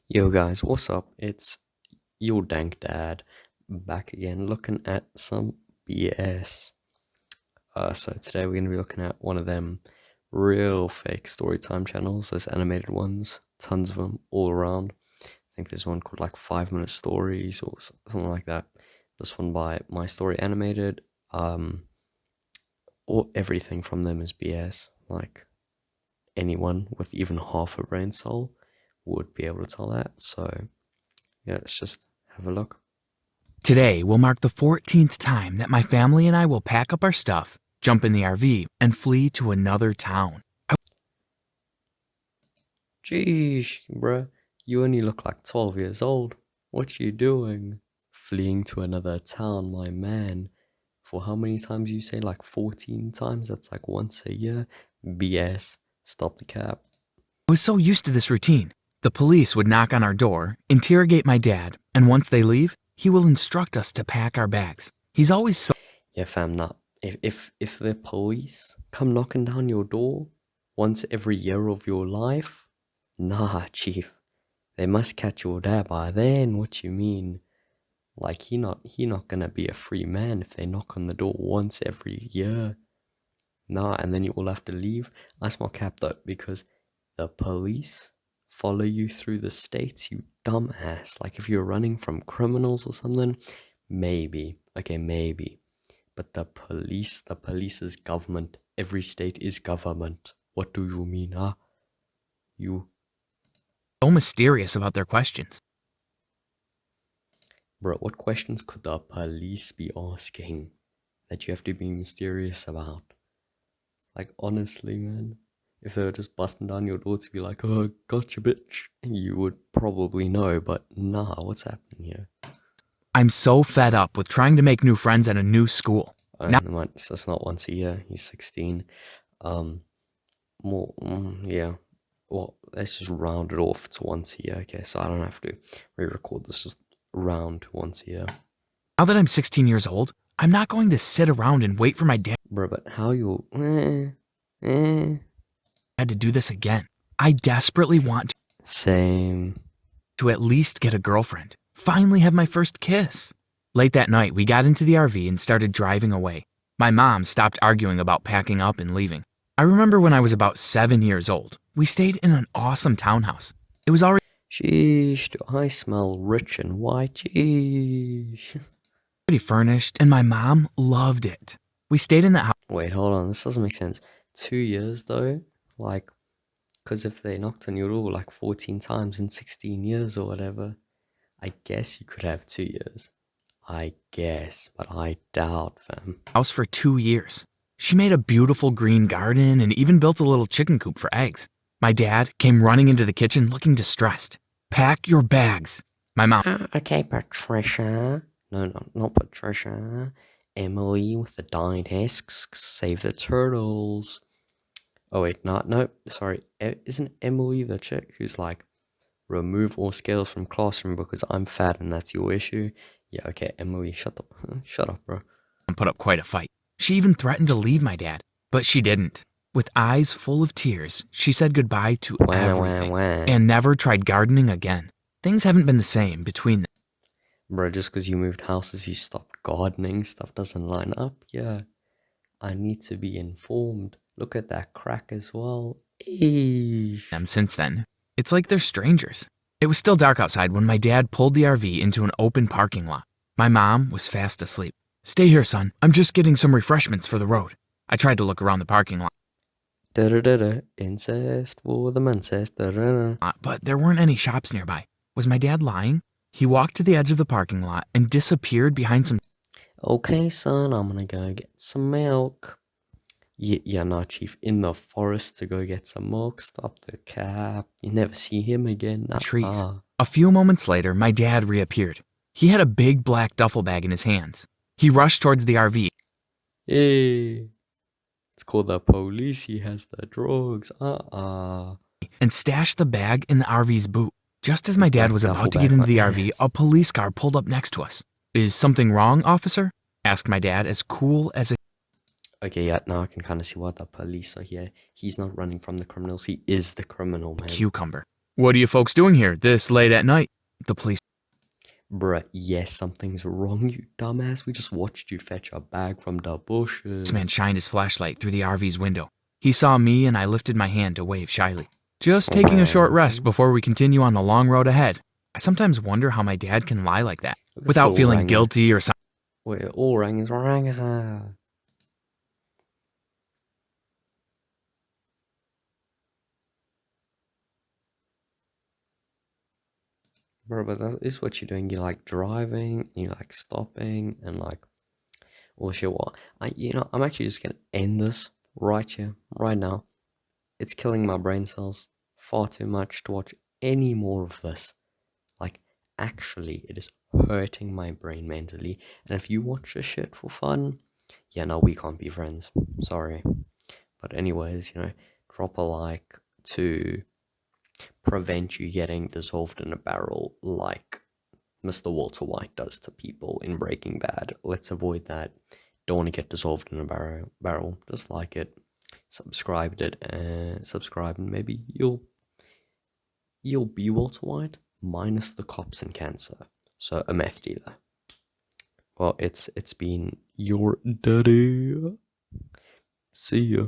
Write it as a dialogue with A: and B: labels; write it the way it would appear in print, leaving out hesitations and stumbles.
A: Yo guys, what's up? It's your dank dad back again looking at some BS. So today we're gonna be looking at one of them real fake storytime channels. There's animated ones, tons of them all around. I think there's one called like 5 Minute Stories or something like that. This one by My Story Animated. Or everything from them is BS. Like anyone with even half a brain cell would be able to tell that. So yeah, let's just have a look.
B: Today will mark the 14th time that my family and I will pack up our stuff, jump in the RV, and flee to another town.
A: Jeez, bruh, you only look like 12 years old. What you doing? Fleeing to another town, my man. For how many times you say? Like 14 times? That's like once a year? BS. Stop the cap.
B: I was so used to this routine. The police would knock on our door, interrogate my dad, and once they leave, he will instruct us to pack our bags. He's always so
A: Yeah, fam, nah. If the police come knocking down your door once every year of your life, nah, chief. They must catch your dad by then. What you mean? Like he not gonna be a free man if they knock on the door once every year. Nah, and then you all have to leave. I smell cap though, because the police follow you through the states, you dumbass. Like if you're running from criminals or something, maybe. Okay, maybe. But the police is government. Every state is government. What do you mean, huh? You
B: mysterious about their questions.
A: Bro, what questions could the police be asking that you have to be mysterious about? Like, honestly, man, if they were just busting down your door to be like, oh, gotcha, bitch, you would probably know, but nah, what's happening here?
B: I'm so fed up with trying to make new friends at a new school. Now,
A: That's not once a year. He's 16. Um, yeah. Well, let's just round it off to once a year, okay? So I don't have to re-record this, just round once a year.
B: now that I'm 16 years old, I'm not going to sit around and wait for my dad
A: Bro, but how you...
B: to do this again. I desperately want
A: Same.
B: to at least get a girlfriend. Finally have my first kiss. Late that night, we got into the RV and started driving away. My mom stopped arguing about packing up and leaving. I remember when I was about 7 years old. We stayed in an awesome townhouse. It was already
A: Sheesh, do I smell rich and white? Sheesh.
B: furnished, and my mom loved it. We stayed in that house.
A: Wait, hold on. This doesn't make sense. 2 years though? Like, because if they knocked on your door like 14 times in 16 years or whatever, I guess you could have 2 years. I guess, but I doubt, fam.
B: House for 2 years. She made a beautiful green garden and even built a little chicken coop for eggs. My dad came running into the kitchen looking distressed. Pack your bags. My mom.
A: Okay, Patricia. No, no, not Patricia. Emily with the dyed hair. Save the turtles. Oh wait, no, sorry. Isn't Emily the chick who's like, remove all scales from classroom because I'm fat and that's your issue? Yeah, okay, Emily, shut up. Shut up, bro.
B: Put up quite a fight. She even threatened to leave my dad, but she didn't. With eyes full of tears, she said goodbye to everything and never tried gardening again. Things haven't been the same between them.
A: Bro, just because you moved houses, you stopped gardening, stuff doesn't line up. Yeah, I need to be informed. Look at that crack as well. Eesh.
B: Since then, it's like they're strangers. It was still dark outside when my dad pulled the RV into an open parking lot. My mom was fast asleep. Stay here, son. I'm just getting some refreshments for the road. I tried to look around the parking lot.
A: Da-da-da-da, incest for the incest.
B: But there weren't any shops nearby. Was my dad lying? He walked to the edge of the parking lot and disappeared behind some.
A: Okay, son, I'm gonna go get some milk. Yeah, no, Chief. In the forest to go get some milk. Stop the cap. You never see him again.
B: Trees. A few moments later, my dad reappeared. He had a big black duffel bag in his hands. He rushed towards the RV.
A: Hey, it's called the police. He has the drugs.
B: And stashed the bag in the RV's boot. Just as my dad was about to get into the RV, a police car pulled up next to us. Is something wrong, officer? Asked my dad, as cool as a.
A: Okay, yeah, now I can kind of see why the police are here. He's not running from the criminals. He is the criminal, man.
B: Cucumber. What are you folks doing here this late at night? The police
A: Bruh, yes, something's wrong, you dumbass. We just watched you fetch a bag from the bushes.
B: man shined his flashlight through the RV's window. He saw me and I lifted my hand to wave shyly. Just taking a short rest before we continue on the long road ahead. I sometimes wonder how my dad can lie like that, without feeling guilty or something.
A: Wait, orang is orang. Bro, but that is what you're doing. You're like driving, you're like stopping, and like, well, shit. What I'm actually just gonna end this right here, right now. It's killing my brain cells far too much to watch any more of this. Like, actually, it is hurting my brain mentally. And if you watch this shit for fun, yeah, no, we can't be friends. Sorry. But anyways, drop a like to prevent you getting dissolved in a barrel like Mr. Walter White does to people in Breaking Bad. Let's avoid that. Don't want to get dissolved in a barrel. Just like it, subscribe and maybe you'll be Walter White minus the cops and cancer. So a meth dealer. Well, it's been your daddy. See ya.